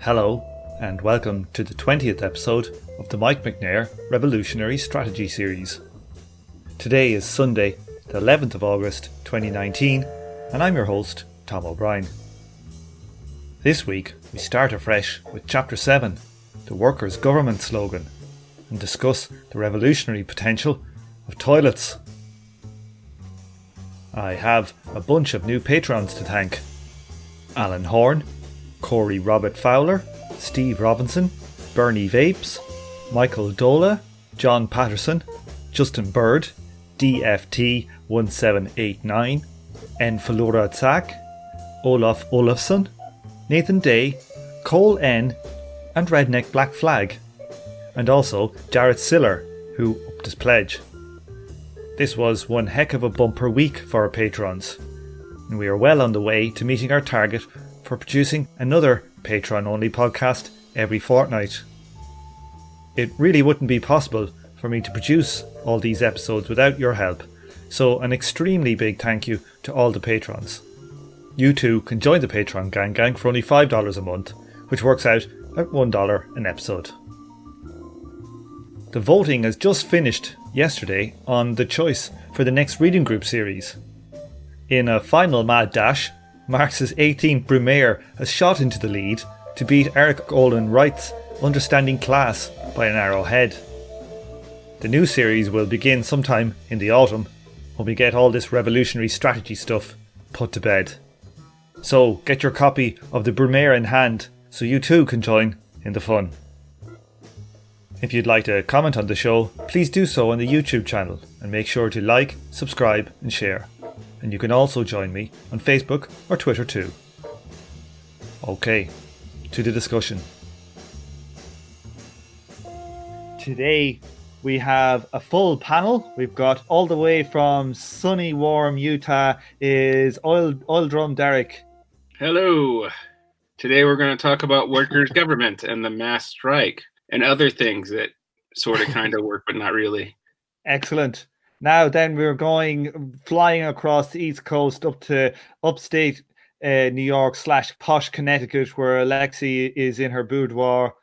Hello, and welcome to the 20th episode of the Mike McNair Revolutionary Strategy Series. Today is Sunday, the 11th of August 2019, and I'm your host, Tom O'Brien. This week, we start afresh with Chapter 7, the Workers Government Slogan, and discuss the revolutionary potential of toilets. I have a bunch of new patrons to thank. Alan Horn, Corey Robert Fowler, Steve Robinson, Bernie Vapes, Michael Dola, John Patterson, Justin Bird, DFT1789, N. Falura Zak, Olaf Olafsson, Nathan Day, Cole N, and Redneck Black Flag, and also Jarrett Siller, who upped his pledge. This was one heck of a bumper week for our patrons, and we are well on the way to meeting our target for producing another Patreon-only podcast every fortnight. It really wouldn't be possible for me to produce all these episodes without your help, so an extremely big thank you to all the patrons. You too can join the Patreon gang for only $5 a month, which works out at $1 an episode. The voting has just finished yesterday on the choice for the next reading group series. In a final mad dash, Marx's 18th Brumaire has shot into the lead to beat Eric Olin Wright's Understanding Class by a narrow head. The new series will begin sometime in the autumn when we get all this revolutionary strategy stuff put to bed. So get your copy of the Brumaire in hand so you too can join in the fun. If you'd like to comment on the show, please do so on the YouTube channel and make sure to like, subscribe and share. And you can also join me on Facebook or Twitter too. Okay, to the discussion. Today we have a full panel. We've got all the way from sunny, warm Utah is Oil Drum Derick. Hello. Today we're going to talk about workers' government and the mass strike and other things that sort of kind of work, but not really. Excellent. Now then we're flying across the East Coast up to upstate New York / posh Connecticut, where Lexi is in her boudoir.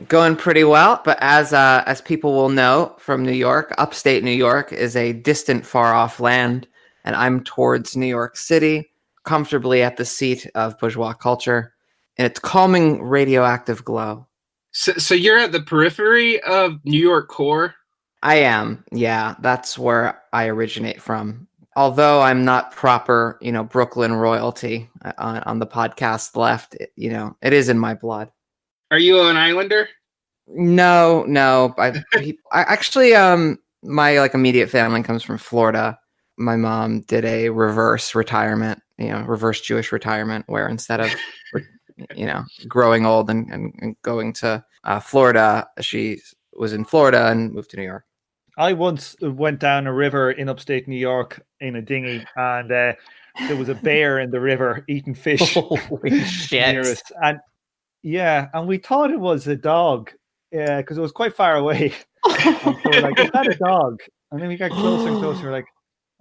Going pretty well, but as people will know from New York, upstate New York is a distant, far-off land, and I'm towards New York City, comfortably at the seat of bourgeois culture, in its calming radioactive glow. So you're at the periphery of New York core? I am, yeah. That's where I originate from. Although I'm not proper, Brooklyn royalty on the podcast left, it is in my blood. Are you an islander? No. I actually, my immediate family comes from Florida. My mom did a reverse retirement, reverse Jewish retirement, where instead of, growing old and going to Florida, she was in Florida and moved to New York. I once went down a river in upstate New York in a dinghy, and there was a bear in the river eating fish. Holy shit. Near us. And we thought it was a dog, because it was quite far away. And so we're like, is that a dog? And then we got closer and closer. We're like,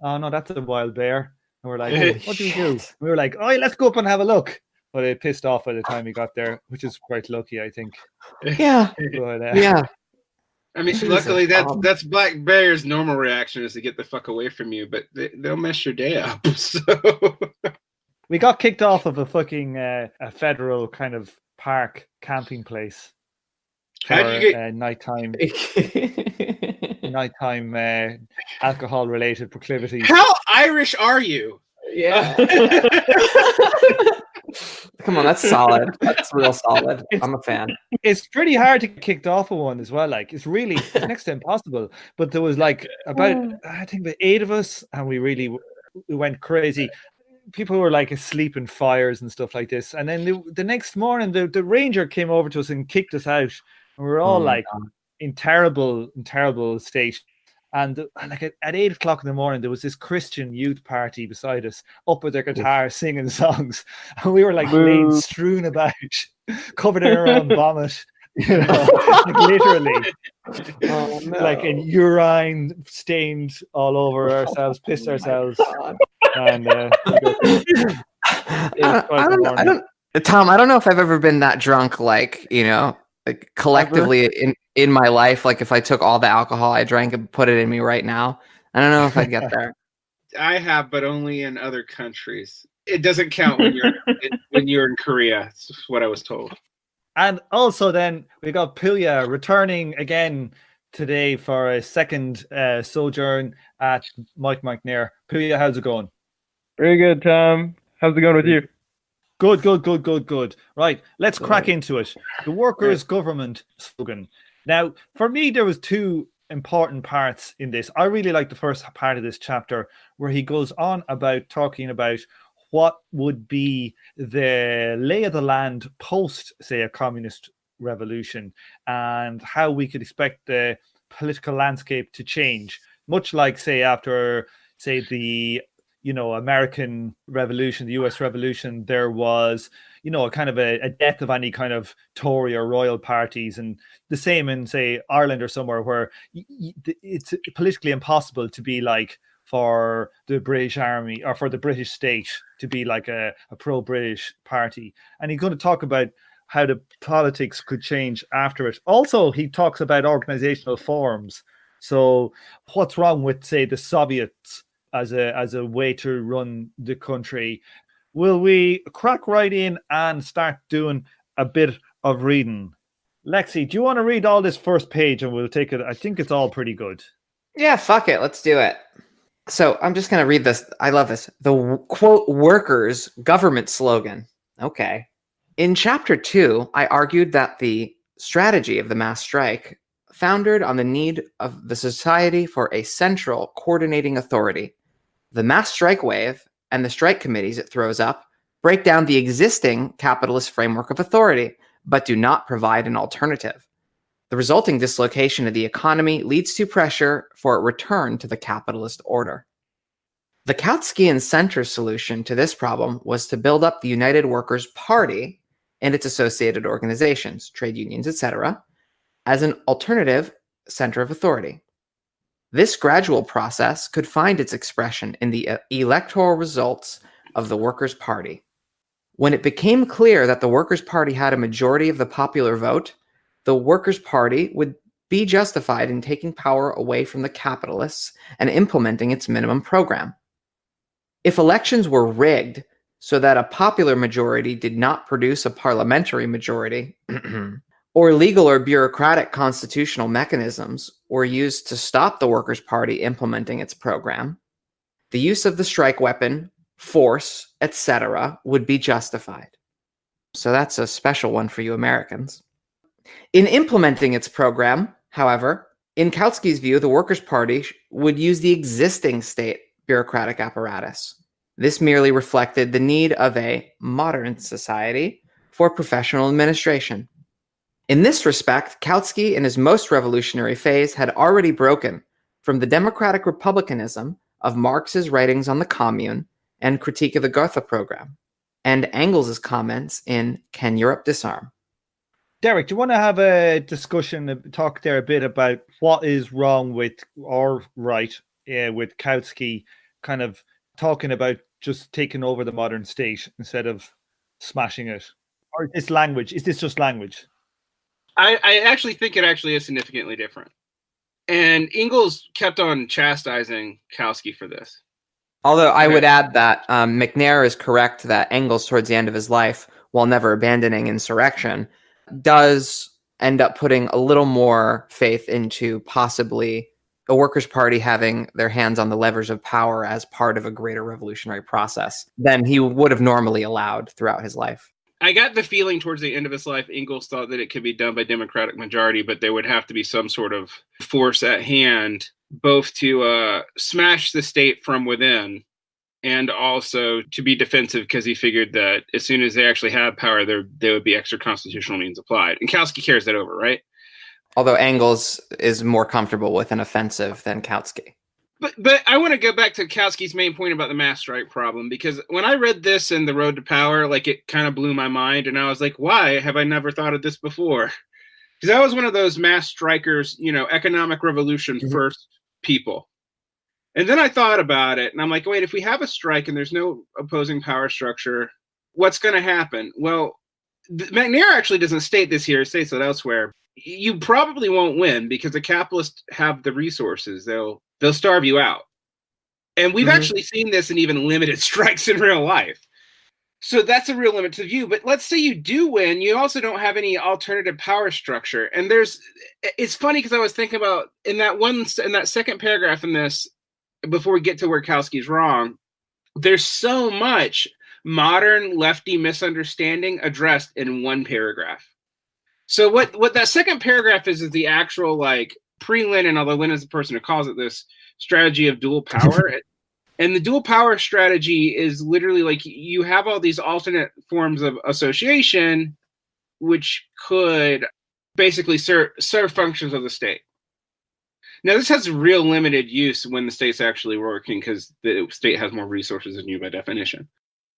oh no, that's a wild bear. And we're like, oh, what do we do? And we were like, oh, let's go up and have a look. But it pissed off by the time we got there, which is quite lucky, I think. Yeah. But, yeah. I mean, luckily that's black bear's normal reaction is to get the fuck away from you, but they'll mess your day up. So we got kicked off of a fucking a federal kind of park camping place. How did you get nighttime alcohol related proclivities? How Irish are you? Yeah. Come on, that's solid. That's real solid. I'm a fan. It's pretty hard to get kicked off of one as well. It's next to impossible. But there was about 8 of us, and we went crazy. People were asleep in fires and stuff like this. And then the next morning, the ranger came over to us and kicked us out. And we were all in terrible state. And at 8 o'clock in the morning, there was this Christian youth party beside us, up with their guitar, singing songs, and we were laying strewn about, covered in our own vomit, literally, and urine stained all over ourselves, pissed ourselves, and I Tom, I don't know if I've ever been that drunk, like collectively in my life. Like if I took all the alcohol I drank and put it in me right now, I don't know if I'd get there. I have, but only in other countries. It doesn't count when you're in Korea. That's what I was told. And also then we got Pouya returning again today for a second sojourn at Mike McNair. Pouya, how's it going? Very good, Tom. How's it going with you? Good. Right, let's crack into it. The Workers Government Slogan. Now, for me, there was two important parts in this. I really like the first part of this chapter where he goes on about talking about what would be the lay of the land post, say, a communist revolution, and how we could expect the political landscape to change, much like, say, after, say, the American Revolution, the US Revolution, there was, a kind of a death of any kind of Tory or royal parties. And the same in, say, Ireland or somewhere where it's politically impossible to be like for the British Army or for the British state to be like a pro-British party. And he's going to talk about how the politics could change after it. Also, he talks about organizational forms. So what's wrong with, say, the Soviets as a way to run the country? Will we crack right in and start doing a bit of reading? Lexi, do you want to read all this first page and we'll take it? I think it's all pretty good. Yeah, fuck it. Let's do it. So I'm just going to read this. I love this. The quote, Workers Government Slogan. Okay. In chapter 2, I argued that the strategy of the mass strike founded on the need of the society for a central coordinating authority. The mass strike wave and the strike committees it throws up break down the existing capitalist framework of authority, but do not provide an alternative. The resulting dislocation of the economy leads to pressure for a return to the capitalist order. The Kautskian Center solution to this problem was to build up the United Workers' Party and its associated organizations, trade unions, etc., as an alternative center of authority. This gradual process could find its expression in the electoral results of the Workers' Party. When it became clear that the Workers' Party had a majority of the popular vote, the Workers' Party would be justified in taking power away from the capitalists and implementing its minimum program. If elections were rigged so that a popular majority did not produce a parliamentary majority, or legal or bureaucratic constitutional mechanisms were used to stop the Workers' Party implementing its program, the use of the strike weapon, force, etc., would be justified. So that's a special one for you Americans. In implementing its program, however, in Kautsky's view, the Workers' Party would use the existing state bureaucratic apparatus. This merely reflected the need of a modern society for professional administration. In this respect, Kautsky, in his most revolutionary phase, had already broken from the democratic republicanism of Marx's writings on the Commune and Critique of the Gotha Program, and Engels' comments in Can Europe Disarm? Derick, do you want to have a discussion, talk there a bit about what is wrong with, or right, with Kautsky kind of talking about just taking over the modern state instead of smashing it? Or is this just language? I actually think it actually is significantly different. And Engels kept on chastising Kautsky for this. Although I would add that McNair is correct that Engels, towards the end of his life, while never abandoning insurrection, does end up putting a little more faith into possibly a Workers' Party having their hands on the levers of power as part of a greater revolutionary process than he would have normally allowed throughout his life. I got the feeling towards the end of his life, Engels thought that it could be done by Democratic majority, but there would have to be some sort of force at hand, both to smash the state from within and also to be defensive, because he figured that as soon as they actually had power, there would be extra constitutional means applied. And Kautsky carries that over, right? Although Engels is more comfortable with an offensive than Kautsky. But I want to go back to Kautsky's main point about the mass strike problem, because when I read this in The Road to Power, like, it kind of blew my mind, and I was like, why have I never thought of this before? Because I was one of those mass strikers, economic revolution first people. And then I thought about it, and I'm like, wait, if we have a strike and there's no opposing power structure, what's going to happen? Well, McNair actually doesn't state this here, it states it elsewhere. You probably won't win because the capitalists have the resources. They'll starve you out. And we've actually seen this in even limited strikes in real life. So that's a real limit to view. But let's say you do win, you also don't have any alternative power structure. And it's funny because I was thinking about in that second paragraph in this, before we get to where Kautsky's wrong, there's so much modern lefty misunderstanding addressed in one paragraph. So what that second paragraph is the actual like pre-Lenin, although Lenin's the person who calls it this, strategy of dual power. And the dual power strategy is literally like you have all these alternate forms of association which could basically serve functions of the state. Now, this has real limited use when the state's actually working because the state has more resources than you by definition.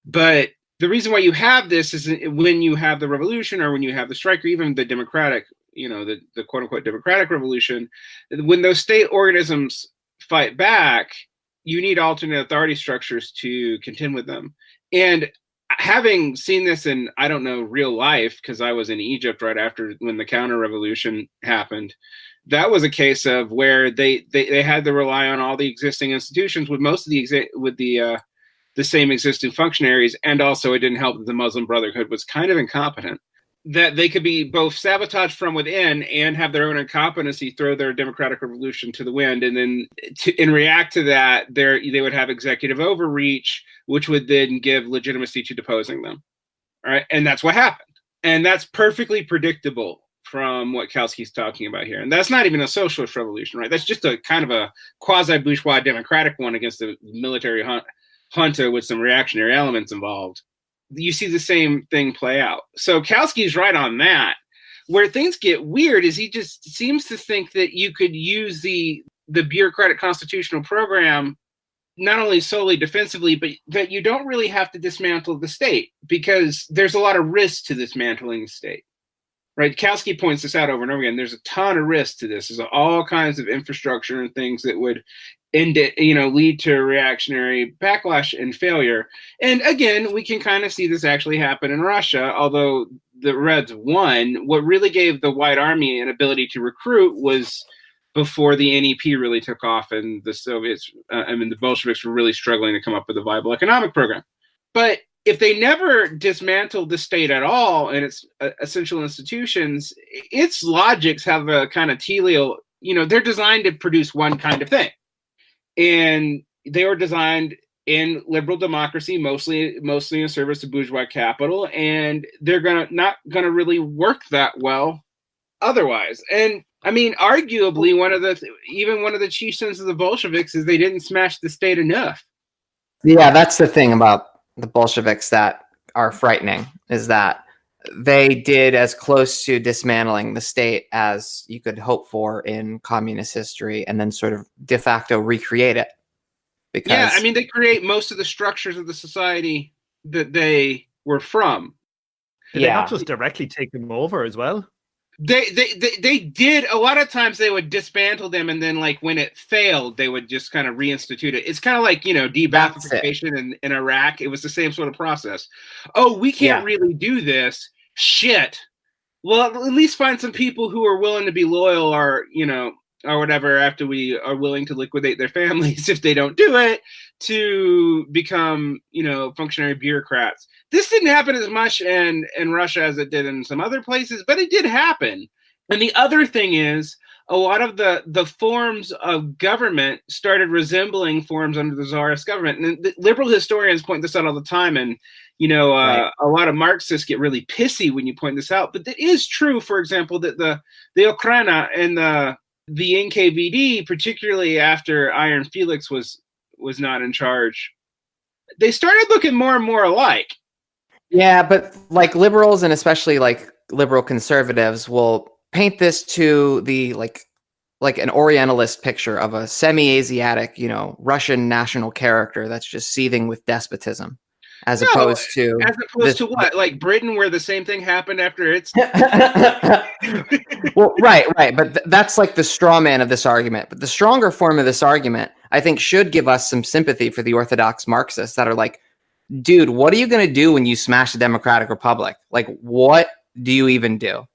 But the reason why you have this is when you have the revolution or when you have the strike or even the democratic, the quote unquote democratic revolution, when those state organisms fight back, you need alternate authority structures to contend with them. And having seen this in, I don't know, real life, because I was in Egypt right after when the counter revolution happened, that was a case of where they had to rely on all the existing institutions with most of the same existing functionaries, and also it didn't help that the Muslim Brotherhood was kind of incompetent. That they could be both sabotaged from within and have their own incompetency throw their democratic revolution to the wind, and then react to that, they would have executive overreach, which would then give legitimacy to deposing them. All right, and that's what happened, and that's perfectly predictable from what Kautsky's talking about here. And that's not even a socialist revolution, right? That's just a kind of a quasi-bourgeois democratic one against the military junta with some reactionary elements involved. You see the same thing play out. So Kautsky's right on that. Where things get weird is he just seems to think that you could use the bureaucratic constitutional program not only solely defensively, but that you don't really have to dismantle the state because there's a lot of risk to dismantling the state. Right, Kautsky points this out over and over again. There's a ton of risk to this. There's all kinds of infrastructure and things that would lead to reactionary backlash and failure. And again, we can kind of see this actually happen in Russia. Although the Reds won, what really gave the White Army an ability to recruit was before the NEP really took off, and the Soviets, the Bolsheviks were really struggling to come up with a viable economic program. But if they never dismantled the state at all and its essential institutions, its logics have a kind of teleal, they're designed to produce one kind of thing. And they were designed in liberal democracy, mostly in service of bourgeois capital, and they're not gonna really work that well otherwise. And I mean, arguably, one of the chief sins of the Bolsheviks is they didn't smash the state enough. Yeah, that's the thing about the Bolsheviks that are frightening, is that they did as close to dismantling the state as you could hope for in communist history, and then sort of de facto recreate it. Because they create most of the structures of the society that they were from. Did they not just directly take them over as well? They did. A lot of times they would dismantle them, and then like when it failed, they would just kind of reinstitute it. It's kind of like, de-Baathification in Iraq. It was the same sort of process. Oh, we can't really do this. Shit. Well, at least find some people who are willing to be loyal or whatever after we are willing to liquidate their families if they don't do it to become, functionary bureaucrats. This didn't happen as much in Russia as it did in some other places, but it did happen. And the other thing is, a lot of the forms of government started resembling forms under the Tsarist government. And the liberal historians point this out all the time. And, right. A lot of Marxists get really pissy when you point this out. But it is true, for example, that the Ukraina and the NKVD, particularly after Iron Felix was not in charge, they started looking more and more alike. Yeah, but like liberals and especially like liberal conservatives will paint this to the like an Orientalist picture of a semi-Asiatic, Russian national character that's just seething with despotism, as opposed to what? Like Britain, where the same thing happened after its. Well, right, but that's like the straw man of this argument. But the stronger form of this argument, I think, should give us some sympathy for the orthodox Marxists that are like, dude, what are you going to do when you smash the Democratic Republic? Like, what do you even do?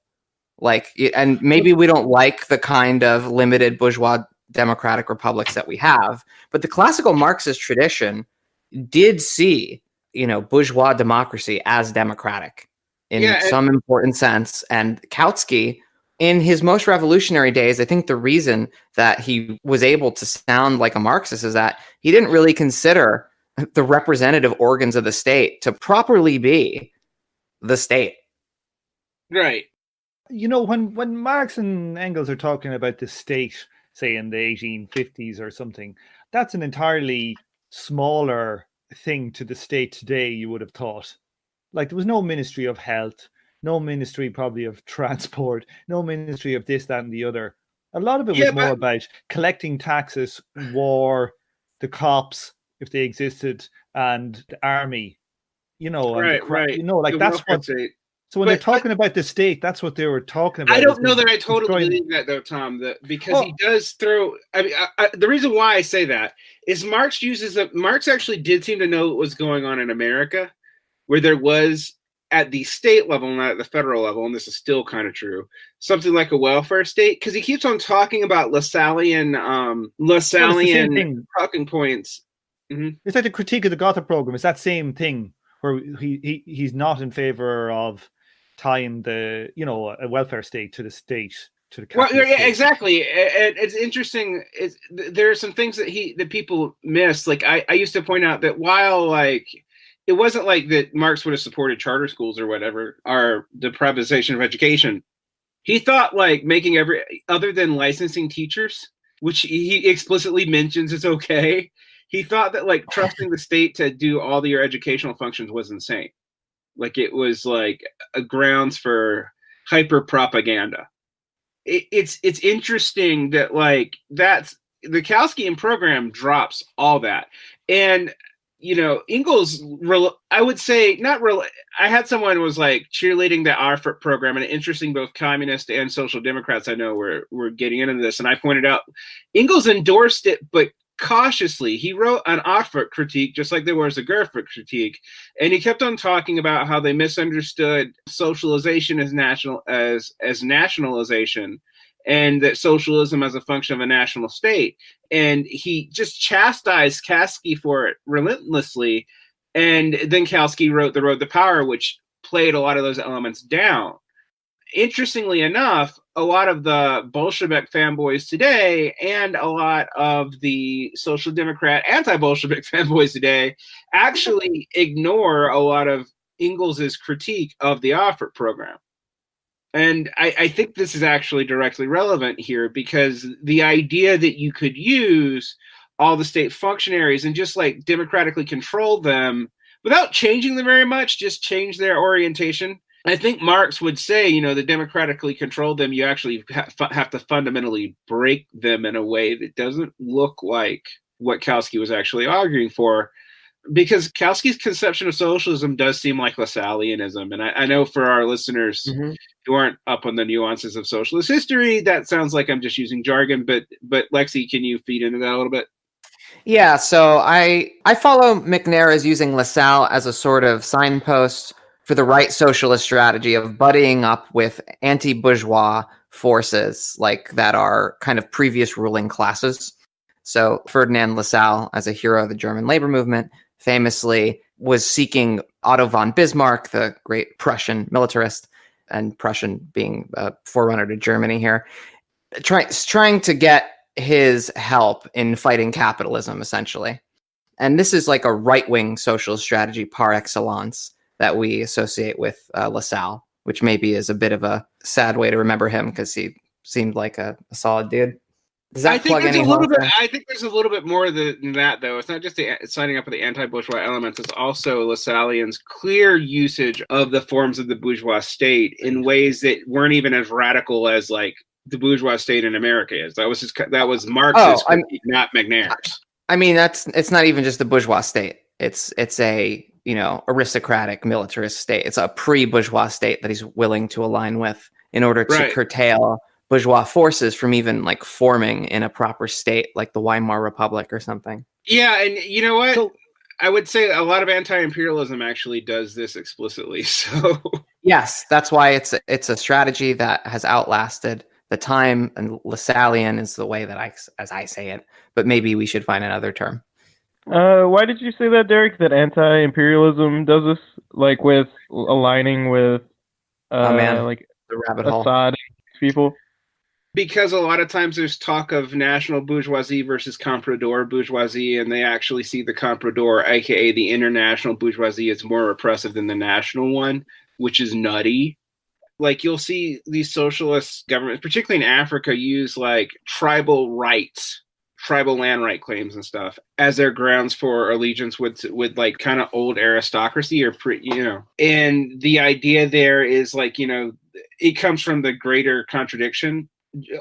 Like, and maybe we don't like the kind of limited bourgeois democratic republics that we have, but the classical Marxist tradition did see, bourgeois democracy as democratic in some important sense. And Kautsky, in his most revolutionary days, I think the reason that he was able to sound like a Marxist is that he didn't really consider the representative organs of the state to properly be the state. Right. When Marx and Engels are talking about the state, say in the 1850s or something, that's an entirely smaller thing to the state today, you would have thought. Like, there was no Ministry of Health, no Ministry probably of Transport, no Ministry of this, that, and the other. A lot of it was more about collecting taxes, war, the cops, if they existed, and the army, right. Like, that's what... State. So when they're talking about the state, that's what they were talking about. I don't know that I totally believe that, though, Tom, because he does throw... I mean, the reason why I say that is Marx actually did seem to know what was going on in America, where there was, at the state level, not at the federal level, and this is still kind of true, something like a welfare state, because he keeps on talking about Lassallean talking points. Mm-hmm. It's like the critique of the Gotha program. It's that same thing where he's not in favor of tying a welfare state to the state, to the capitalist state. Exactly. And it's interesting. There are some things that people miss. Like I used to point out that while like it wasn't like that Marx would have supported charter schools or whatever, or the privatization of education. He thought like making other than licensing teachers, which he explicitly mentions is okay. He thought that like trusting the state to do all your educational functions was insane. Like it was like a grounds for hyper propaganda. It's interesting that like that's the Kautsky program drops all that. And Engels, I would say not real. I had someone who was like cheerleading the AFRET program, and interesting, both communist and social democrats I know were getting into this. And I pointed out Engels endorsed it, but cautiously. He wrote an AFRET critique, just like there was a Gerfert critique, and he kept on talking about how they misunderstood socialization as nationalization, and that socialism as a function of a national state. And he just chastised Kautsky for it relentlessly. And then Kautsky wrote The Road to Power, which played a lot of those elements down. Interestingly enough, a lot of the Bolshevik fanboys today and a lot of the social democrat anti-Bolshevik fanboys today actually ignore a lot of Engels's critique of the AFRET program. And I think this is actually directly relevant here, because the idea that you could use all the state functionaries and just like democratically control them without changing them very much, just change their orientation. I think Marx would say, the democratically control them, you actually have to fundamentally break them in a way that doesn't look like what Kautsky was actually arguing for. Because Kautsky's conception of socialism does seem like Lassalleanism. And I know for our listeners who aren't up on the nuances of socialist history, that sounds like I'm just using jargon. But Lexi, can you feed into that a little bit? Yeah, so I follow McNair as using Lassalle as a sort of signpost for the right socialist strategy of buddying up with anti-bourgeois forces like that are kind of previous ruling classes. So Ferdinand Lassalle, as a hero of the German labor movement, famously was seeking Otto von Bismarck, the great Prussian militarist, and Prussian being a forerunner to Germany here, trying to get his help in fighting capitalism, essentially. And this is like a right-wing socialist strategy par excellence that we associate with Lassalle, which maybe is a bit of a sad way to remember him because he seemed like a solid dude. Does that plug any holes? I think there's a little bit more than that, though. It's not just signing up with the anti-bourgeois elements. It's also Lassallean's clear usage of the forms of the bourgeois state in ways that weren't even as radical as like the bourgeois state in America is. That was Marx's critique, not McNair's. I mean, it's not even just the bourgeois state. It's a aristocratic militarist state. It's a pre-bourgeois state that he's willing to align with in order to curtail bourgeois forces from even like forming in a proper state like the Weimar Republic or something. Yeah, and you know what? I would say a lot of anti-imperialism actually does this explicitly. So Yes, that's why it's a strategy that has outlasted the time, and Lassallean is the way that as I say it. But maybe we should find another term. Why did you say that, Derick? That anti-imperialism does this, like with aligning with, Oh man, like the rabbit hole. Assad and these people? because a lot of times there's talk of national bourgeoisie versus comprador bourgeoisie, and they actually see the comprador, aka the international bourgeoisie, as more repressive than the national one, which is nutty. Like you'll see these socialist governments, particularly in Africa, use like tribal rights, tribal land right claims and stuff as their grounds for allegiance with like kind of old aristocracy or and the idea there is like, it comes from the greater contradiction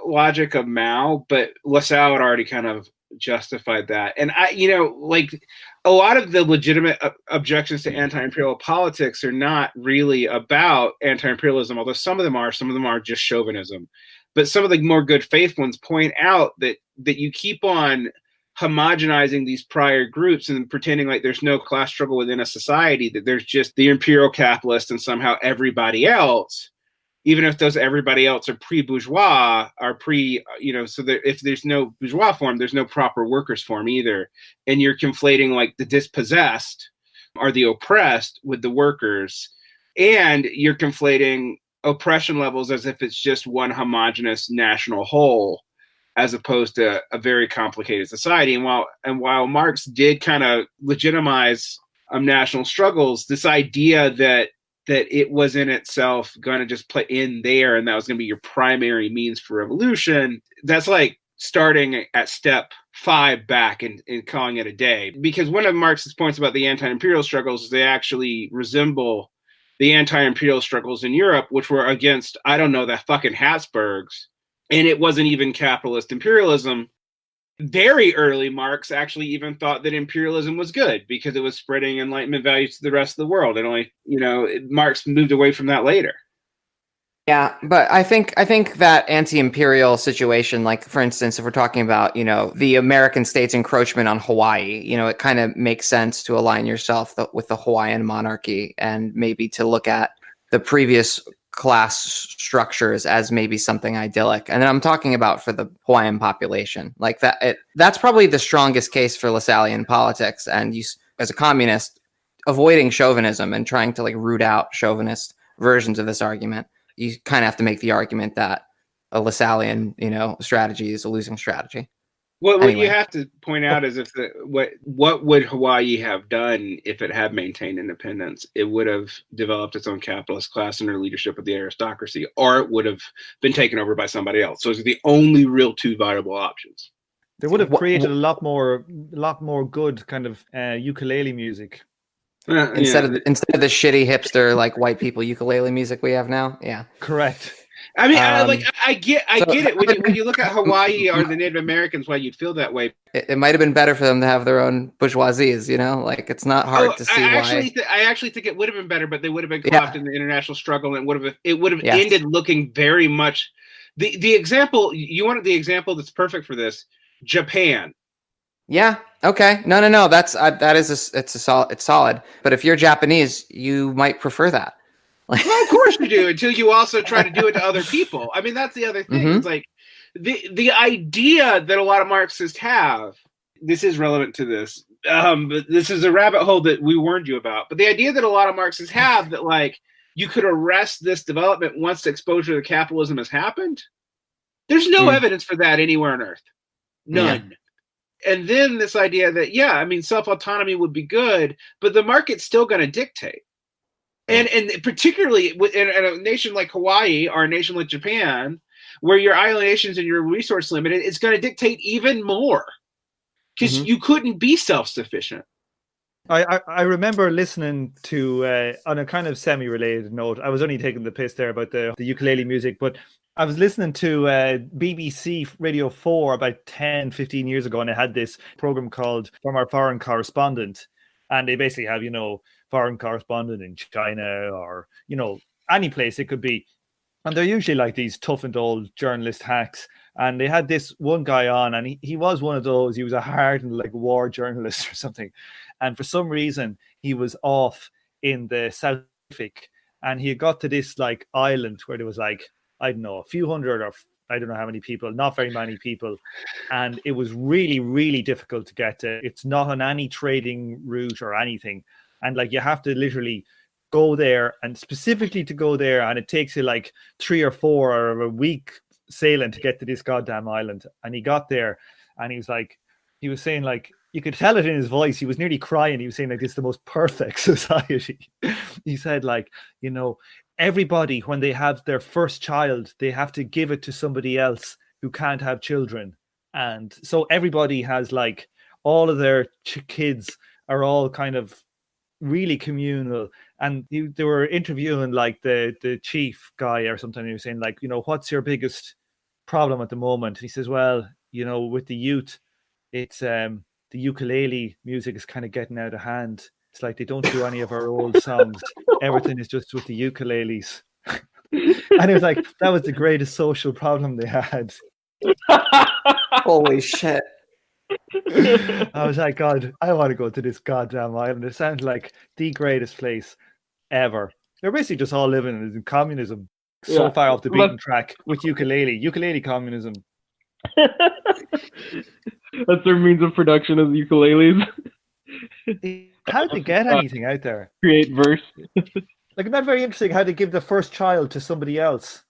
logic of Mao, but Lassalle had already kind of justified that. And like a lot of the legitimate objections to anti-imperial politics are not really about anti-imperialism, although some of them are just chauvinism. But some of the more good faith ones point out that you keep on homogenizing these prior groups and pretending like there's no class struggle within a society, that there's just the imperial capitalist and somehow everybody else, even if those everybody else are pre-bourgeois, so that if there's no bourgeois form, there's no proper workers form either. And you're conflating like the dispossessed or the oppressed with the workers. And you're conflating oppression levels as if it's just one homogenous national whole, as opposed to a very complicated society. And while Marx did kind of legitimize national struggles, this idea that it was in itself going to just play in there and that was going to be your primary means for revolution, that's like starting at step 5 back and calling it a day. Because one of Marx's points about the anti-imperial struggles is they actually resemble the anti-imperial struggles in Europe, which were against, I don't know, the fucking Habsburgs. And it wasn't even capitalist imperialism. Very early Marx actually even thought that imperialism was good because it was spreading Enlightenment values to the rest of the world. And only, Marx moved away from that later. Yeah, but I think that anti-imperial situation, like for instance, if we're talking about, the American state's encroachment on Hawaii, it kind of makes sense to align yourself with the Hawaiian monarchy and maybe to look at the previous class structures as maybe something idyllic. And then I'm talking about for the Hawaiian population, like that's probably the strongest case for Lassallean politics. And you, as a communist, avoiding chauvinism and trying to like root out chauvinist versions of this argument, you kind of have to make the argument that a Lassallean, strategy is a losing strategy. Well, what you have to point out is what would Hawaii have done if it had maintained independence? It would have developed its own capitalist class under leadership of the aristocracy, or it would have been taken over by somebody else. So it's the only real 2 viable options. They would have created a lot more good kind of ukulele music. Instead of the shitty hipster like white people ukulele music we have now. Yeah, correct. I mean, I get it. When you look at Hawaii or the Native Americans, why you'd feel that way. It might have been better for them to have their own bourgeoisies, like it's not hard to see why. I actually think it would have been better, but they would have been caught in the international struggle, and it would have ended looking very much. The example you wanted, the example that's perfect for this, Japan. Yeah. Okay. No. It's solid. But if you're Japanese, you might prefer that. Well, of course you do, until you also try to do it to other people. I mean, that's the other thing. It's like the idea that a lot of Marxists have, this is relevant to this, but this is a rabbit hole that we warned you about. But the idea that a lot of Marxists have that like you could arrest this development once the exposure to capitalism has happened, there's no evidence for that anywhere on Earth. None. Yeah. And then this idea that, self-autonomy would be good, but the market's still going to dictate. And particularly in a nation like Hawaii or a nation like Japan, where your isolations and your resource limited, it's going to dictate even more because you couldn't be self-sufficient. I remember listening to, on a kind of semi-related note, I was only taking the piss there about the ukulele music, but I was listening to BBC Radio 4 about 10, 15 years ago, and it had this program called From Our Foreign Correspondent. And they basically have, foreign correspondent in China or, any place it could be. And they're usually like these toughened old journalist hacks. And they had this one guy on, and he was one of those. He was a hardened like war journalist or something, and for some reason he was off in the South Pacific, and he got to this like island where there was like, I don't know, a few hundred or I don't know how many people, not very many people, and it was really really difficult to get to. It's not on any trading route or anything, and like you have to literally go there, and specifically to go there, and it takes you like 3 or 4 or a week sailing to get to this goddamn island. And he got there, and he was saying like, you could tell it in his voice, he was nearly crying. He was saying like, this is the most perfect society. He said like, you know, everybody when they have their first child, they have to give it to somebody else who can't have children, and so everybody has like all of their kids are all kind of really communal. And they were interviewing like the chief guy or something. He was saying like, you know, what's your biggest problem at the moment? He says, well, you know, with the youth, it's the ukulele music is kind of getting out of hand. It's like they don't do any of our old songs. Everything is just with the ukuleles. And it was like, that was the greatest social problem they had. Holy shit. I was like, God, I want to go to this goddamn island. It sounds like the greatest place ever. They're basically just all living in communism, so far off the beaten track with ukulele communism. That's their means of production of ukuleles. How did they get anything out there? Create verse. Like, isn't that very interesting how they give the first child to somebody else?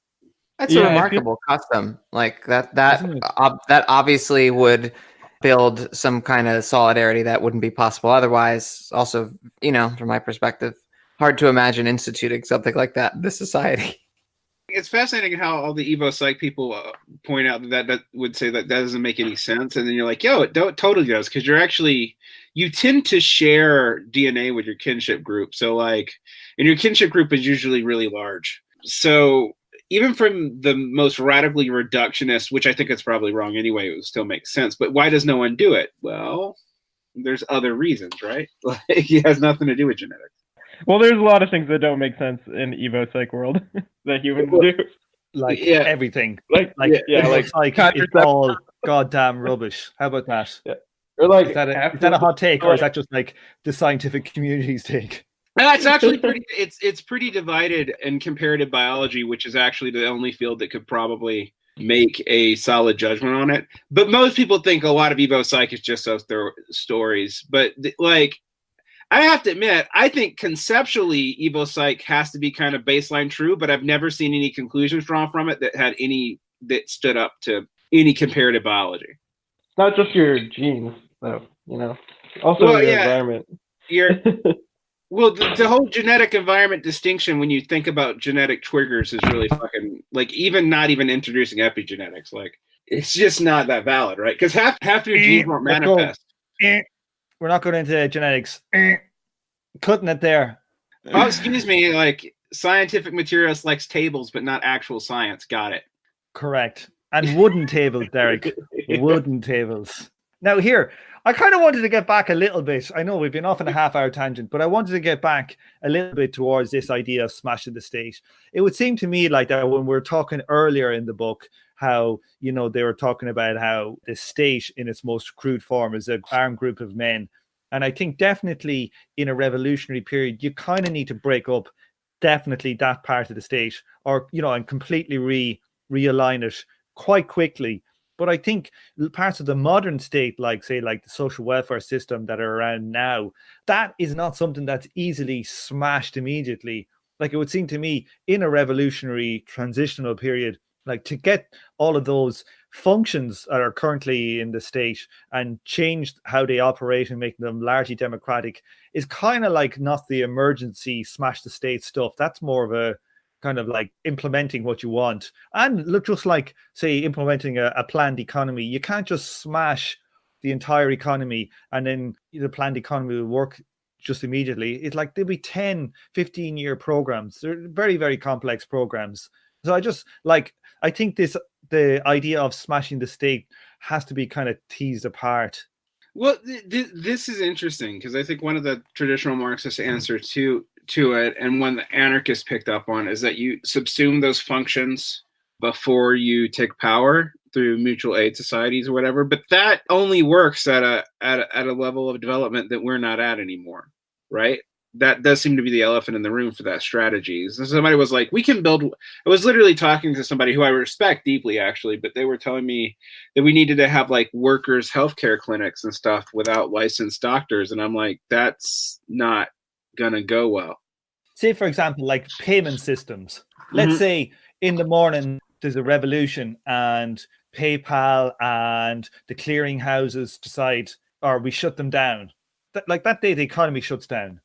That's a remarkable custom. Like that obviously would build some kind of solidarity that wouldn't be possible otherwise. Also, you know, from my perspective, hard to imagine instituting something like that in this society. It's fascinating how all the Evo Psych people point out that would say that doesn't make any sense. And then you're like, yo, it totally does. Because you tend to share DNA with your kinship group. So like, and your kinship group is usually really large. So even from the most radically reductionist, which I think it's probably wrong anyway, it would still make sense. But why does no one do it? Well, there's other reasons, right? Like, it has nothing to do with genetics. Well, there's a lot of things that don't make sense in Evo Psych world that humans do. Like everything. Like it's all goddamn rubbish. How about that? Yeah. Or like, is that a hot take, or is that just like the scientific community's take? It's actually it's pretty divided in comparative biology, which is actually the only field that could probably make a solid judgment on it. But most people think a lot of Evo Psych is just those stories. But like, I have to admit, I think conceptually Evo Psych has to be kind of baseline true, but I've never seen any conclusions drawn from it that stood up to any comparative biology. It's not just your genes, though, you know. Also your environment. Well, the whole genetic environment distinction, when you think about genetic triggers, is really fucking, like, not even introducing epigenetics. Like, it's just not that valid, right? Because half your genes won't manifest. We're not going into genetics. Cutting it there. Oh, excuse me. Like, scientific materialist likes tables, but not actual science. Got it. Correct. And wooden tables, Derick. Wooden tables. Now here, I kind of wanted to get back a little bit. I know we've been off on a half-hour tangent, but I wanted to get back a little bit towards this idea of smashing the state. It would seem to me like that when we were talking earlier in the book, how, you know, they were talking about how the state in its most crude form is an armed group of men. And I think definitely in a revolutionary period, you kind of need to break up definitely that part of the state, or, you know, and completely realign it quite quickly. But I think parts of the modern state, like say, like the social welfare system that are around now, that is not something that's easily smashed immediately. Like, it would seem to me in a revolutionary transitional period, like to get all of those functions that are currently in the state and change how they operate and make them largely democratic is kind of like not the emergency smash the state stuff. That's more of a kind of like implementing what you want. And look, just like, say, implementing a planned economy, you can't just smash the entire economy and then the planned economy will work just immediately. It's like there'll be 10, 15-year programs. They're very, very complex programs. So I think the idea of smashing the state has to be kind of teased apart. Well, this is interesting because I think one of the traditional Marxist answers to it, and one the anarchists picked up on, is that you subsume those functions before you take power. through mutual aid societies or whatever, but that only works at a level of development that we're not at anymore, right? That does seem to be the elephant in the room for that strategy. So somebody was like, we can build. I was literally talking to somebody who I respect deeply, actually, but they were telling me that we needed to have like workers' healthcare clinics and stuff without licensed doctors. And I'm like, that's not going to go well. Say, for example, like payment systems. Let's say in the morning there's a revolution and PayPal and the clearing houses decide, or we shut them down. Like that day, the economy shuts down.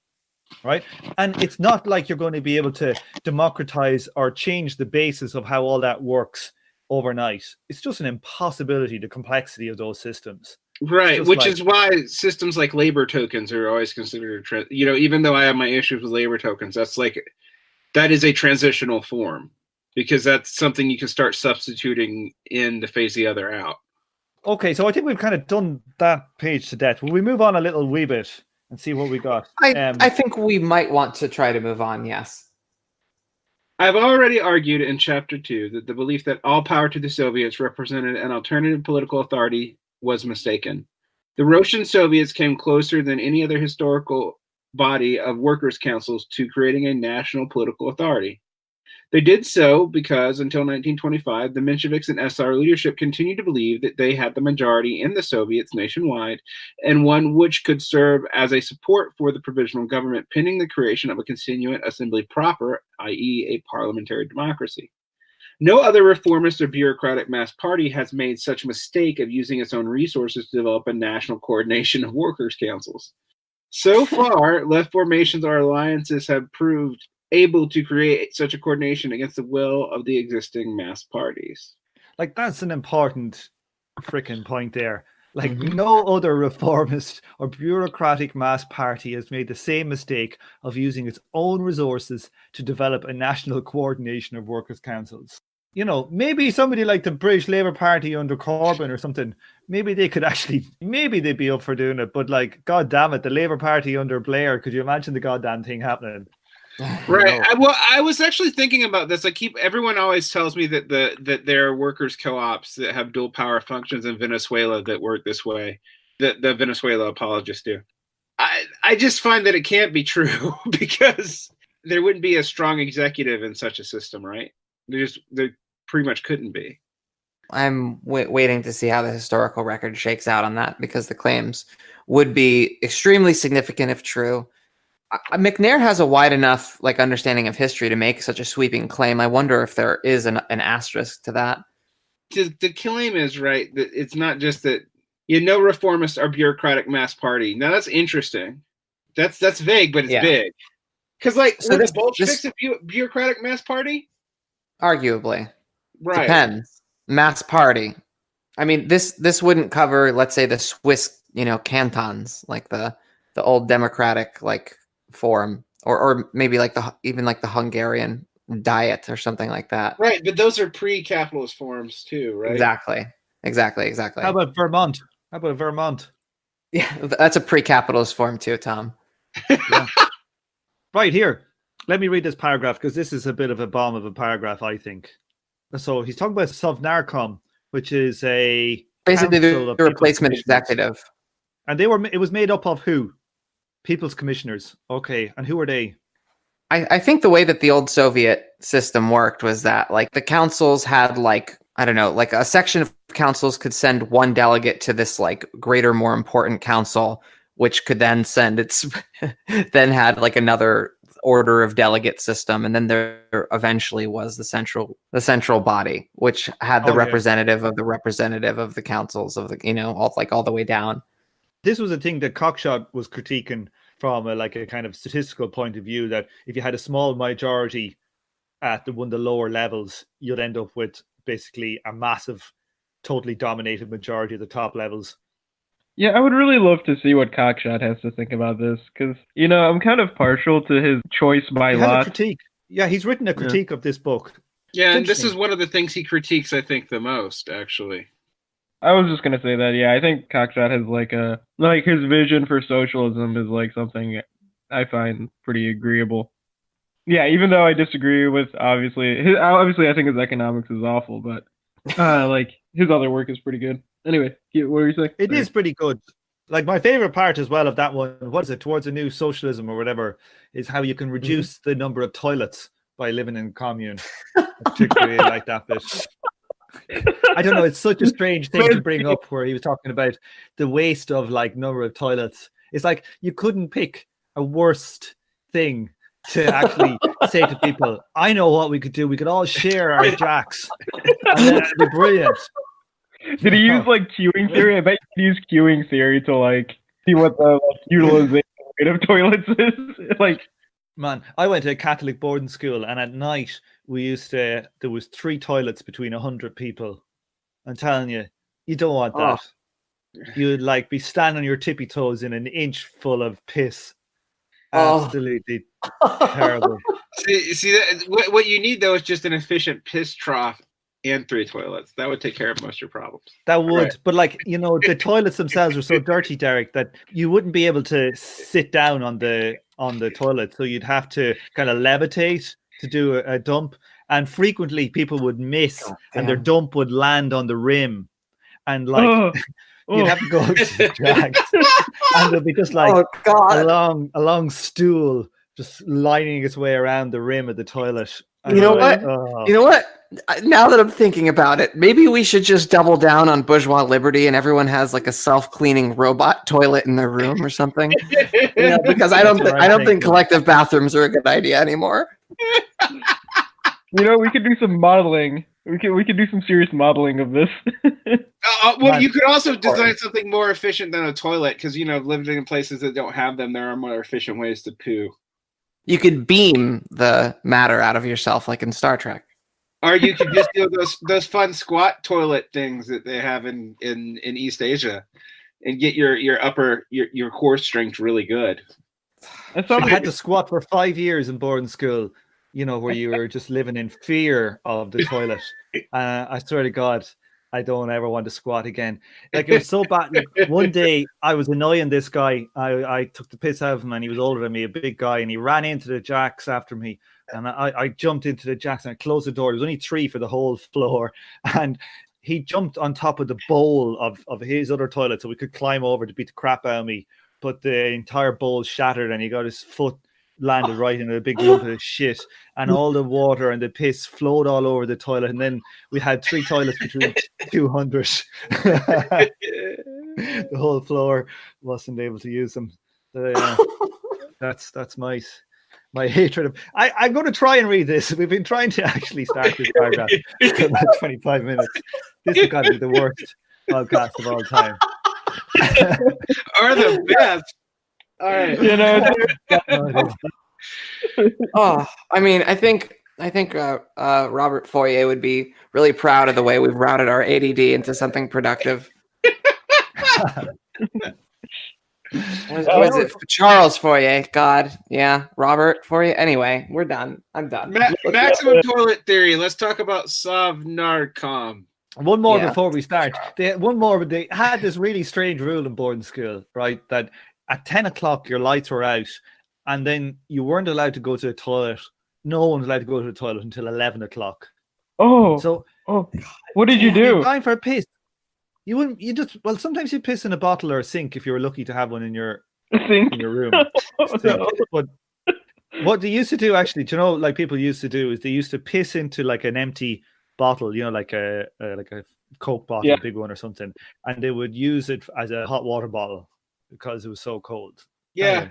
Right. And it's not like you're going to be able to democratize or change the basis of how all that works overnight. It's just an impossibility, the complexity of those systems. Right. Which is why systems like labor tokens are always considered, even though I have my issues with labor tokens, that is a transitional form because that's something you can start substituting in to phase the other out. Okay. So I think we've kind of done that page to death. Will we move on a little wee bit and see what we got? I think we might want to try to move on, yes. I've already argued in Chapter 2 that the belief that all power to the Soviets represented an alternative political authority was mistaken. The Russian Soviets came closer than any other historical body of workers' councils to creating a national political authority. They did so because, until 1925, the Mensheviks and SR leadership continued to believe that they had the majority in the Soviets nationwide, and one which could serve as a support for the provisional government pending the creation of a constituent assembly proper, i.e. a parliamentary democracy. No other reformist or bureaucratic mass party has made such a mistake of using its own resources to develop a national coordination of workers' councils. So far, left formations or alliances have proved able to create such a coordination against the will of the existing mass parties. Like, that's an important freaking point there. Like, no other reformist or bureaucratic mass party has made the same mistake of using its own resources to develop a national coordination of workers' councils. Maybe somebody like the British Labour Party under Corbyn or something, maybe they'd be up for doing it. But like, God damn it, the Labour Party under Blair, could you imagine the goddamn thing happening? Right. I was actually thinking about this. Everyone always tells me that there are workers co-ops that have dual power functions in Venezuela that work this way, that the Venezuela apologists do. I just find that it can't be true because there wouldn't be a strong executive in such a system, right? There pretty much couldn't be. I'm waiting to see how the historical record shakes out on that because the claims would be extremely significant if true. McNair has a wide enough understanding of history to make such a sweeping claim. I wonder if there is an asterisk to that. The claim is right that it's not just that no reformist or bureaucratic mass party. Now that's interesting. That's vague, but it's big. Because were the Bolsheviks a bureaucratic mass party? Arguably, right. Depends. Mass party. I mean, this wouldn't cover, let's say, the Swiss, cantons, like the old democratic form, or maybe even the Hungarian Diet or something like that. Right, but those are pre-capitalist forms too, right? Exactly. How about Vermont? Yeah, that's a pre-capitalist form too, Tom. Yeah. Right here. Let me read this paragraph because this is a bit of a bomb of a paragraph, I think. So he's talking about Sovnarkom, which is basically the replacement executive. And it was made up of who? People's commissioners. Okay. And who are they? I think the way that the old Soviet system worked was that the councils had a section of councils could send one delegate to this greater, more important council, which could then send then had another order of delegate system, and then there eventually was the central body, which had the representative of the representative of the councils of all the way down. This was a thing that Cockshott was critiquing from a kind of statistical point of view, that if you had a small majority at one of the lower levels, you'd end up with basically a massive, totally dominated majority at the top levels. Yeah, I would really love to see what Cockshott has to think about this, because, I'm kind of partial to his choice by lot. Critique. Yeah, he's written a critique of this book. Yeah, and this is one of the things he critiques, I think, the most, actually. I was just gonna say that, yeah, I think Cockshott has his vision for socialism is something I find pretty agreeable. Yeah, even though I disagree with, obviously I think his economics is awful, but, his other work is pretty good. Anyway, what were you saying? It is pretty good. Like my favorite part as well of that one, what is it, Towards a New Socialism or whatever, is how you can reduce the number of toilets by living in commune. I particularly like that bit. I don't know, it's such a strange thing to bring up where he was talking about the waste of like number of toilets. It's like you couldn't pick a worst thing to actually say to people, I know what we could do. We could all share our jacks. And then it'd be brilliant. Did he use like queuing theory? I bet you use queuing theory to like see what the utilization rate of toilets is. Like, man, I went to a Catholic boarding school, and at night there was 3 toilets between 100 people. I'm telling you, you don't want that. You'd like be standing on your tippy toes in an inch full of piss. Absolutely terrible. See what you need though is just an efficient piss trough and 3 toilets. That would take care of most of your problems. That would, but like, you know, the toilets themselves are so dirty, Derick, that you wouldn't be able to sit down on the toilet. So you'd have to kind of levitate to do a dump. And frequently people would miss and their dump would land on the rim. And like you'd have to go to the drags. And it'll be just like a long stool just lining its way around the rim of the toilet. And You know what? Now that I'm thinking about it, maybe we should just double down on bourgeois liberty and everyone has like a self-cleaning robot toilet in their room or something. Because I don't think collective bathrooms are a good idea anymore. we could do some modeling. We could do some serious modeling of this. Well, you could also design something more efficient than a toilet because, living in places that don't have them, there are more efficient ways to poo. You could beam the matter out of yourself like in Star Trek. Or you could just do those fun squat toilet things that they have in East Asia and get your core strength really good. I had to squat for 5 years in boarding school, where you were just living in fear of the toilet. I swear to God, I don't ever want to squat again. Like, it was so bad. One day I was annoying this guy. I took the piss out of him, and he was older than me, a big guy, and he ran into the jacks after me. And I jumped into the jacks and I closed the door. There was only 3 for the whole floor. And he jumped on top of the bowl of his other toilet so we could climb over to beat the crap out of me. But the entire bowl shattered and he got his foot landed right in a big lump of shit. And all the water and the piss flowed all over the toilet. And then we had 3 toilets between 200. The whole floor wasn't able to use them. That's my hatred of. I'm going to try and read this. We've been trying to actually start this paragraph for about 25 minutes. This has got to be the worst podcast of all time. Or the best. All right. I think Robert Pouya would be really proud of the way we've routed our ADD into something productive. Was it Charles Pouya? God, yeah, Robert Pouya. Anyway, we're done. I'm done. Maximum toilet theory. Let's talk about Sovnarkom. One more before we start. They had this really strange rule in boarding school, right? That at 10 o'clock your lights were out, and then you weren't allowed to go to the toilet. No one's allowed to go to the toilet until 11 o'clock. What did you do? Going for a piss. Sometimes you piss in a bottle or a sink if you were lucky to have one in your room. No. But what they used to do, actually, like people used to do, is they used to piss into like an empty bottle, like a Coke bottle, a big one or something, and they would use it as a hot water bottle because it was so cold. Yeah.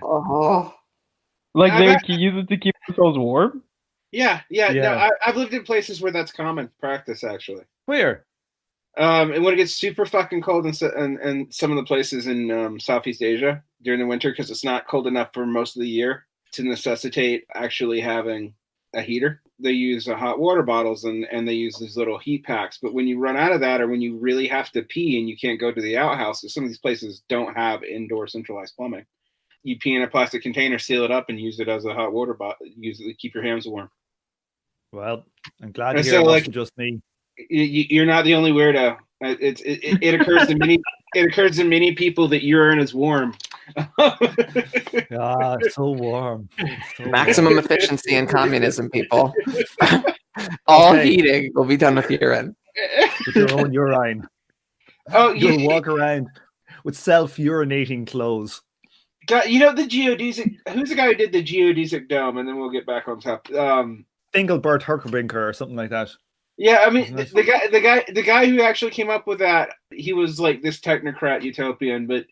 Like they would use it to keep themselves warm? Yeah. No, I've lived in places where that's common practice, actually. Where? And when it gets super fucking cold in some of the places in Southeast Asia during the winter, because it's not cold enough for most of the year to necessitate actually having a heater, they use hot water bottles and they use these little heat packs. But when you run out of that, or when you really have to pee and you can't go to the outhouse, because some of these places don't have indoor centralized plumbing, you pee in a plastic container, seal it up, and use it as a hot water bottle. Use it to keep your hands warm. Well, I'm glad to hear it wasn't just me. You're not the only weirdo. It occurs to many. It occurs to many people that urine is warm. So warm. Maximum efficiency in communism, people. All heating will be done with urine. with your own urine. Oh, You'll walk around with self-urinating clothes. God, you know the geodesic. Who's the guy who did the geodesic dome? And then we'll get back on top. Engelbert Huckerbrinker or something like that. Yeah, I mean Isn't it? the guy who actually came up with that. He was like this technocrat utopian, but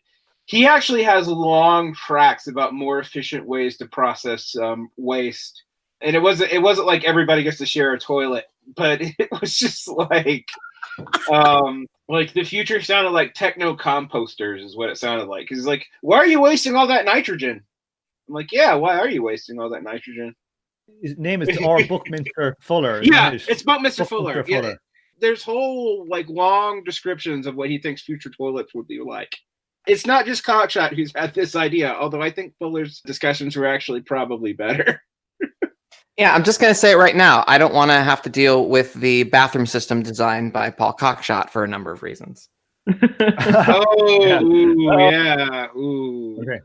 he actually has long tracks about more efficient ways to process waste. And it wasn't like everybody gets to share a toilet, but it was just like the future sounded like techno composters is what it sounded like. It's like, why are you wasting all that nitrogen? I'm like, yeah, why are you wasting all that nitrogen? His name is R. Buckminster Fuller. Yeah, isn't it? it's Buckminster Fuller. Buckminster Yeah, Fuller. there's whole like long descriptions of what he thinks future toilets would be like. It's not just Cockshot who's had this idea, although I think Fuller's discussions were actually probably better. Yeah, I'm just going to say it right now. I don't want to have to deal with the bathroom system designed by Paul Cockshot for a number of reasons. Oh, Yeah. yeah. Ooh. Okay.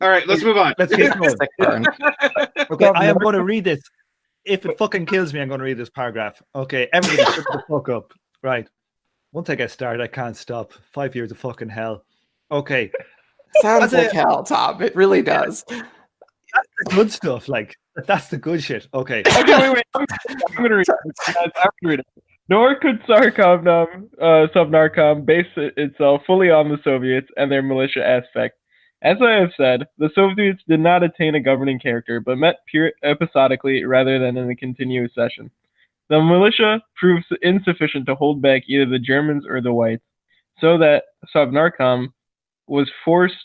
All right, let's move on. Let's keep going. Sick burn. Okay, I am going to read this. If it fucking kills me, I'm going to read this paragraph. Okay, everybody shut the fuck up. Right. Once I get started, I can't stop. 5 years of fucking hell. Okay. Sounds That's like hell, Tom. It really does. That's the good stuff. Like, that's the good shit. Okay. Okay, wait. I'm going to read it. I'm going to read it. Nor could Sovnarkom base itself fully on the Soviets and their militia aspect. As I have said, the Soviets did not attain a governing character, but met episodically rather than in a continuous session. The militia proved insufficient to hold back either the Germans or the whites, so that Sovnarkom was forced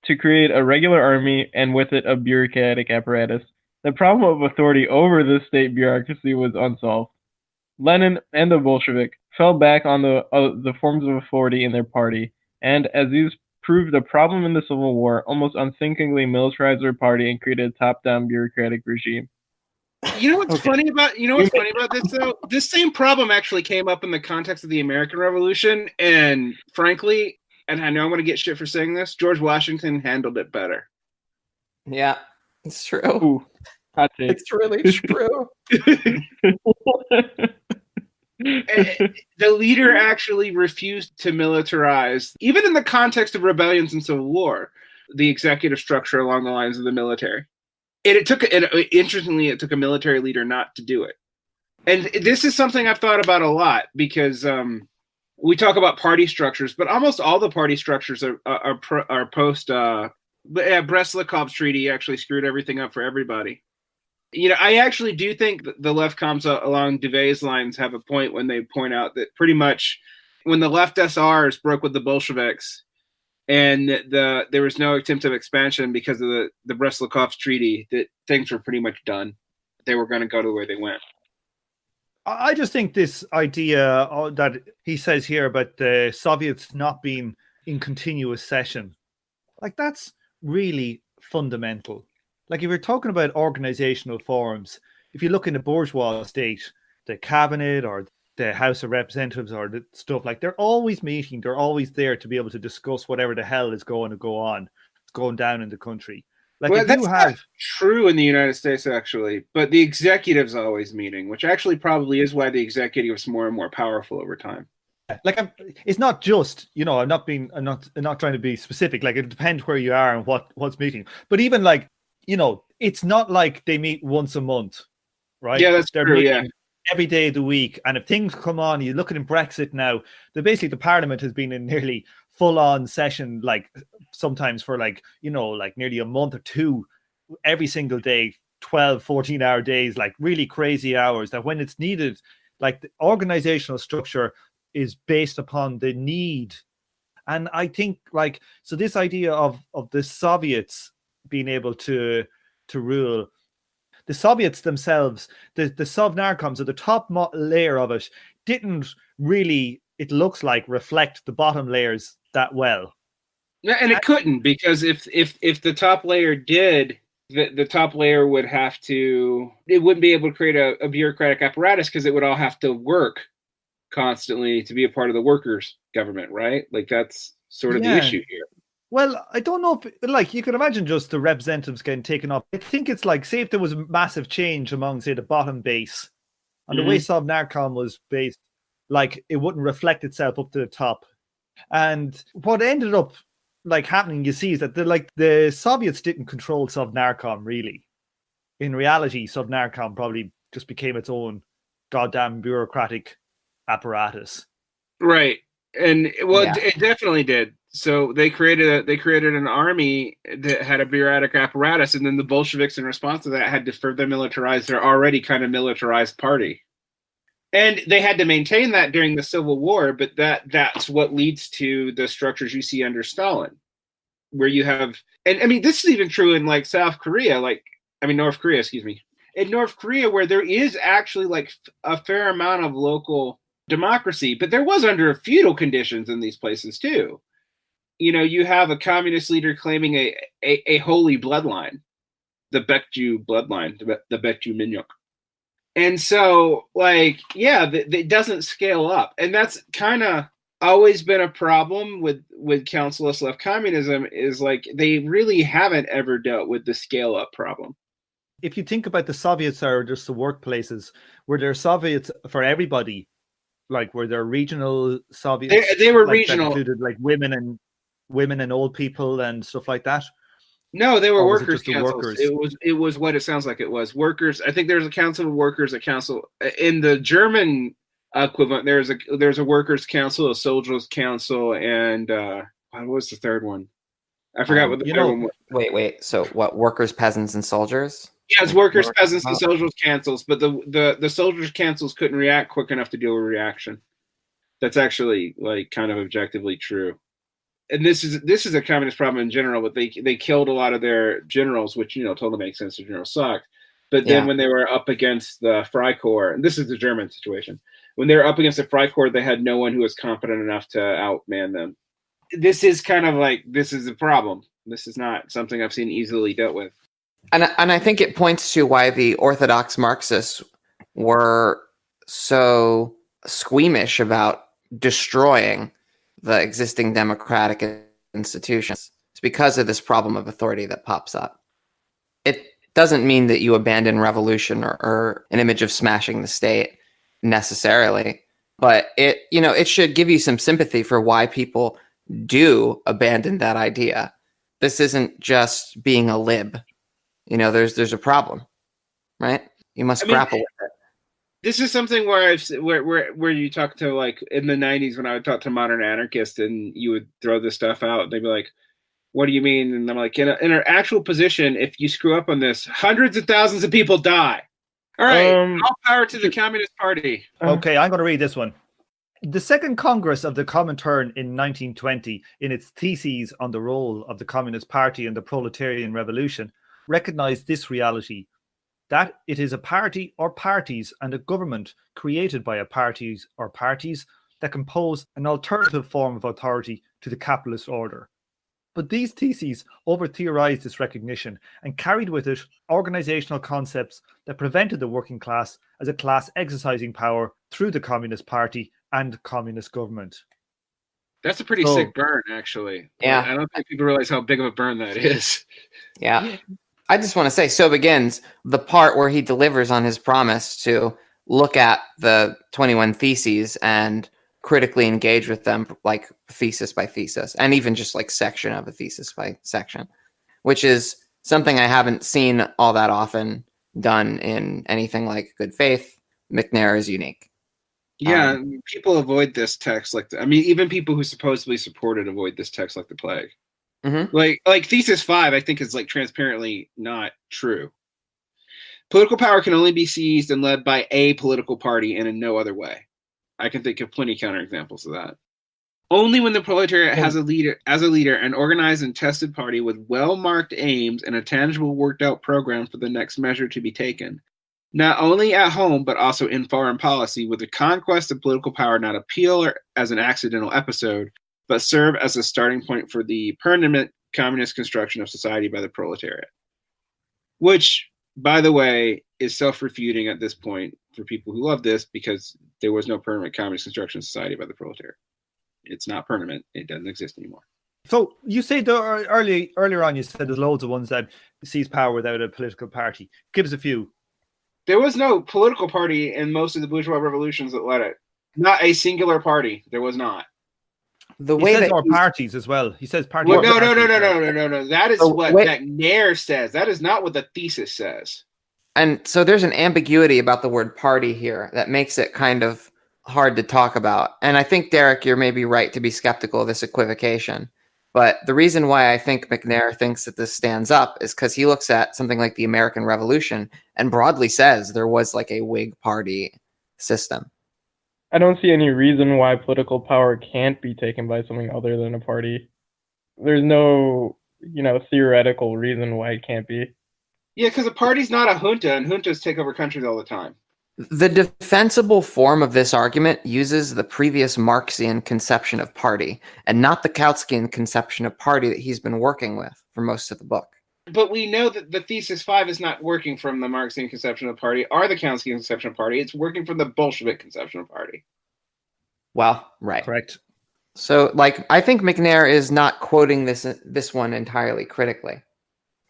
to create a regular army and with it a bureaucratic apparatus. The problem of authority over the state bureaucracy was unsolved. Lenin and the Bolshevik fell back on the forms of authority in their party, and as these proved a problem in the Civil War, almost unthinkingly militarized their party and created a top-down bureaucratic regime. You know what's funny about this though? This same problem actually came up in the context of the American Revolution, and frankly, and I know I'm going to get shit for saying this, George Washington handled it better. Yeah, it's true. Ooh, hot take. It's really true. The leader actually refused to militarize, even in the context of rebellions and civil war, the executive structure along the lines of the military. Interestingly, it took a military leader not to do it. And this is something I've thought about a lot because we talk about party structures, but almost all the party structures are post. Brest-Litovsk Treaty actually screwed everything up for everybody. You know, I actually do think that the left comms along Duvay's lines have a point when they point out that pretty much when the left SRs broke with the Bolsheviks and there was no attempt of expansion because of the Brest-Litovsk Treaty, that things were pretty much done. They were going to go to where they went. I just think this idea that he says here about the Soviets not being in continuous session, like that's really fundamental. Like if you're talking about organizational forms, if you look in the bourgeois state, the cabinet or the House of Representatives or the stuff, like they're always meeting, they're always there to be able to discuss whatever the hell is going to go on, going down in the country. Like well, if that's you have not true in the United States, actually, but the executive's always meeting, which actually probably is why the executive's more and more powerful over time. like it's not just, you know, I'm not trying to be specific. Like it depends where you are and what's meeting. But even like, you know, it's not like they meet once a month, right? Yeah, that's They're true. meeting Yeah, every day of the week. And if things come on, you look at in Brexit now, the Parliament has been in nearly full-on session, like sometimes for like, you know, like nearly a month or two, every single day, 12, 14-hour days, like really crazy hours, that when it's needed, like the organizational structure is based upon the need. And I think like, so this idea of the Soviets being able to rule, the Soviets themselves, the Sovnarkoms, or the top layer of it, didn't really, it looks like, reflect the bottom layers that well. Yeah, and it couldn't, because if the top layer did, the top layer would have to, it wouldn't be able to create a bureaucratic apparatus, because it would all have to work constantly to be a part of the workers' government, right? Like that's sort of the issue here. Well, I don't know if, like, you can imagine just the representatives getting taken off. I think it's like, say if there was massive change among, say, the bottom base, and the way Sovnarkom was based, like it wouldn't reflect itself up to the top. And what ended up like happening, you see, is that the Soviets didn't control Sovnarkom really. In reality, Sovnarkom probably just became its own goddamn bureaucratic apparatus. Right. And well, Yeah. it definitely did. So they created an army that had a bureaucratic apparatus, and then the Bolsheviks, in response to that, had to further militarize their already kind of militarized party. And they had to maintain that during the Civil War, but that's what leads to the structures you see under Stalin, where you have, and I mean, this is even true in like North Korea, excuse me. In North Korea, where there is actually like a fair amount of local democracy, but there was under feudal conditions in these places too. You know, you have a communist leader claiming a holy bloodline, the Baekju bloodline, the Baekju Minyak. And so, like, yeah, it doesn't scale up. And that's kind of always been a problem with councilist left communism, is like they really haven't ever dealt with the scale up problem. If you think about the Soviets are just the workplaces, where there are Soviets for everybody, like where there are regional Soviets. They were like, regional. That included like women and old people and stuff like that. No, they were workers' councils. Workers? It was what it sounds like it was. Workers. I think there's a council of workers, a council in the German equivalent. There's a workers' council, a soldiers' council, and what was the third one? I forgot what the third one was. Wait. So what? Workers, peasants, and soldiers? Yeah, it's workers, peasants, and soldiers' councils. But the soldiers' councils couldn't react quick enough to deal with reaction. That's actually like kind of objectively true. And this is a communist problem in general, but they killed a lot of their generals, which, you know, totally makes sense. The generals sucked. But then when they were up against the Freikorps, and this is the German situation, when they were up against the Freikorps, they had no one who was competent enough to outman them. This is kind of like, this is a problem. This is not something I've seen easily dealt with. And I think it points to why the Orthodox Marxists were so squeamish about destroying the existing democratic institutions. It's because of this problem of authority that pops up. It doesn't mean that you abandon revolution or an image of smashing the state necessarily, but it should give you some sympathy for why people do abandon that idea. This isn't just being a lib. You know, there's a problem, right? You must grapple with it. This is something where where you talk to, like, in the 90s when I would talk to modern anarchists and you would throw this stuff out, and they'd be like, what do you mean? And I'm like, in an actual position, if you screw up on this, hundreds of thousands of people die. All right, all power to the Communist Party. Okay, I'm going to read this one. The Second Congress of the Comintern in 1920, in its theses on the role of the Communist Party in the proletarian revolution, recognized this reality, that it is a party or parties and a government created by a parties or parties that compose an alternative form of authority to the capitalist order. But these theses over-theorized this recognition and carried with it organizational concepts that prevented the working class as a class exercising power through the Communist Party and communist government. That's a pretty sick burn, actually. Yeah. I don't think people realize how big of a burn that is. Yeah. I just want to say, so begins the part where he delivers on his promise to look at the 21 theses and critically engage with them, like thesis by thesis, and even just like section of a thesis by section, which is something I haven't seen all that often done in anything like Good Faith. McNair is unique. Yeah, people avoid this text even people who supposedly support it avoid this text like the plague. Mm-hmm. Like thesis 5, I think, is like transparently not true. Political power can only be seized and led by a political party and in no other way. I can think of plenty of counterexamples of that. Only when the proletariat has a leader, an organized and tested party with well-marked aims and a tangible worked-out program for the next measure to be taken, not only at home but also in foreign policy, with the conquest of political power not appeal or as an accidental episode, but serve as a starting point for the permanent communist construction of society by the proletariat. Which, by the way, is self-refuting at this point for people who love this, because there was no permanent communist construction of society by the proletariat. It's not permanent. It doesn't exist anymore. So you say earlier on, you said there's loads of ones that seize power without a political party. Give us a few. There was no political party in most of the bourgeois revolutions that led it. Not a singular party. There was not. The He way says that our parties as well. He says parties. Well, no. That is The what way- McNair says. That is not what the thesis says. And so there's an ambiguity about the word party here that makes it kind of hard to talk about. And I think, Derick, you're maybe right to be skeptical of this equivocation. But the reason why I think McNair thinks that this stands up is because he looks at something like the American Revolution and broadly says there was like a Whig party system. I don't see any reason why political power can't be taken by something other than a party. There's no, theoretical reason why it can't be. Yeah, because a party's not a junta, and juntas take over countries all the time. The defensible form of this argument uses the previous Marxian conception of party and not the Kautskian conception of party that he's been working with for most of the book. But we know that the thesis 5 is not working from the Marxian conception of party or the Kautskian conception of party. It's working from the Bolshevik conception of party. Well, right. Correct. So, I think McNair is not quoting this one entirely critically.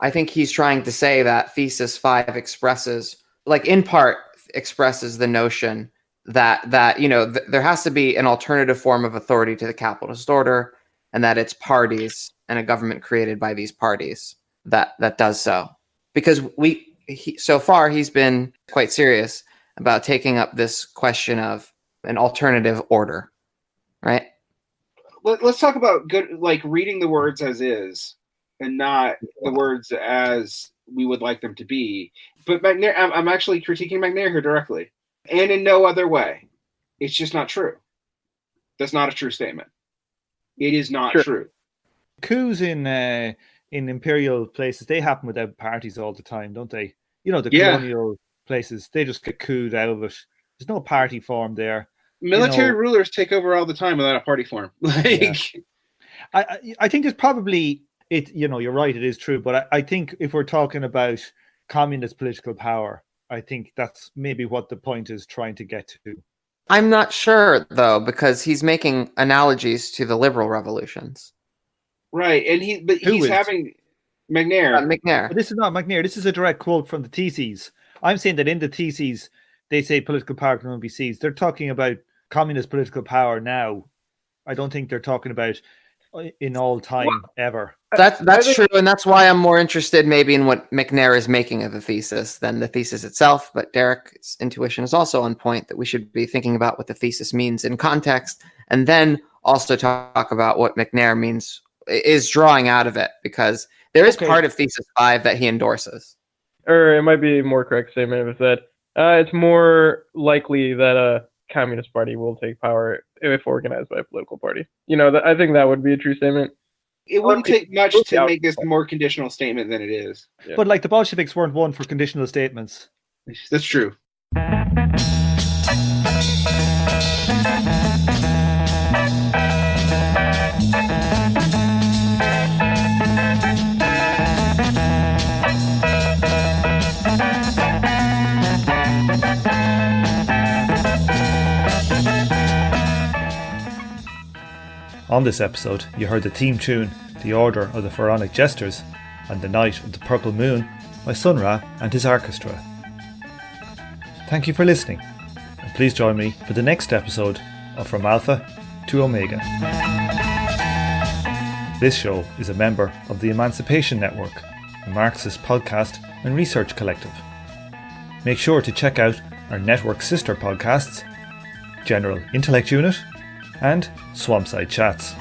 I think he's trying to say that thesis 5 expresses, in part, expresses the notion that there has to be an alternative form of authority to the capitalist order, and that it's parties and a government created by these parties that does so. Because so far he's been quite serious about taking up this question of an alternative order, right? Let's talk about reading the words as is, and not the words as we would like them to be. But McNair, I'm actually critiquing McNair here directly, and in no other way. It's just not true. That's not a true statement. It is not true. Coups in imperial places, they happen without parties all the time, don't they? The colonial places, they just get couped out of it. There's no party formed there. Military rulers take over all the time without a party form. I think there's probably you're right, it is true, but I think if we're talking about communist political power, I think that's maybe what the point is trying to get to. I'm not sure, though, because he's making analogies to the liberal revolutions. Right, and he's having McNair. McNair. But this is not McNair. This is a direct quote from the theses. I'm saying that in the theses, they say political power can only be seized. They're talking about communist political power now. I don't think they're talking about in all time ever. That's true, and that's why I'm more interested maybe in what McNair is making of the thesis than the thesis itself. But Derick's intuition is also on point that we should be thinking about what the thesis means in context, and then also talk about what McNair is drawing out of it, because there is part of thesis 5 that he endorses. Or it might be a more correct statement if it said, it's more likely that a communist party will take power if organized by a political party. I think that would be a true statement. It wouldn't take much to make this a more conditional statement than it is. Yeah. But the Bolsheviks weren't one for conditional statements. That's true. On this episode, you heard the theme tune, The Order of the Pharaonic Jesters, and The Night of the Purple Moon by Sun Ra and his orchestra. Thank you for listening, and please join me for the next episode of From Alpha to Omega. This show is a member of the Emancipation Network, a Marxist podcast and research collective. Make sure to check out our network sister podcasts, General Intellect Unit and Swampside Chats.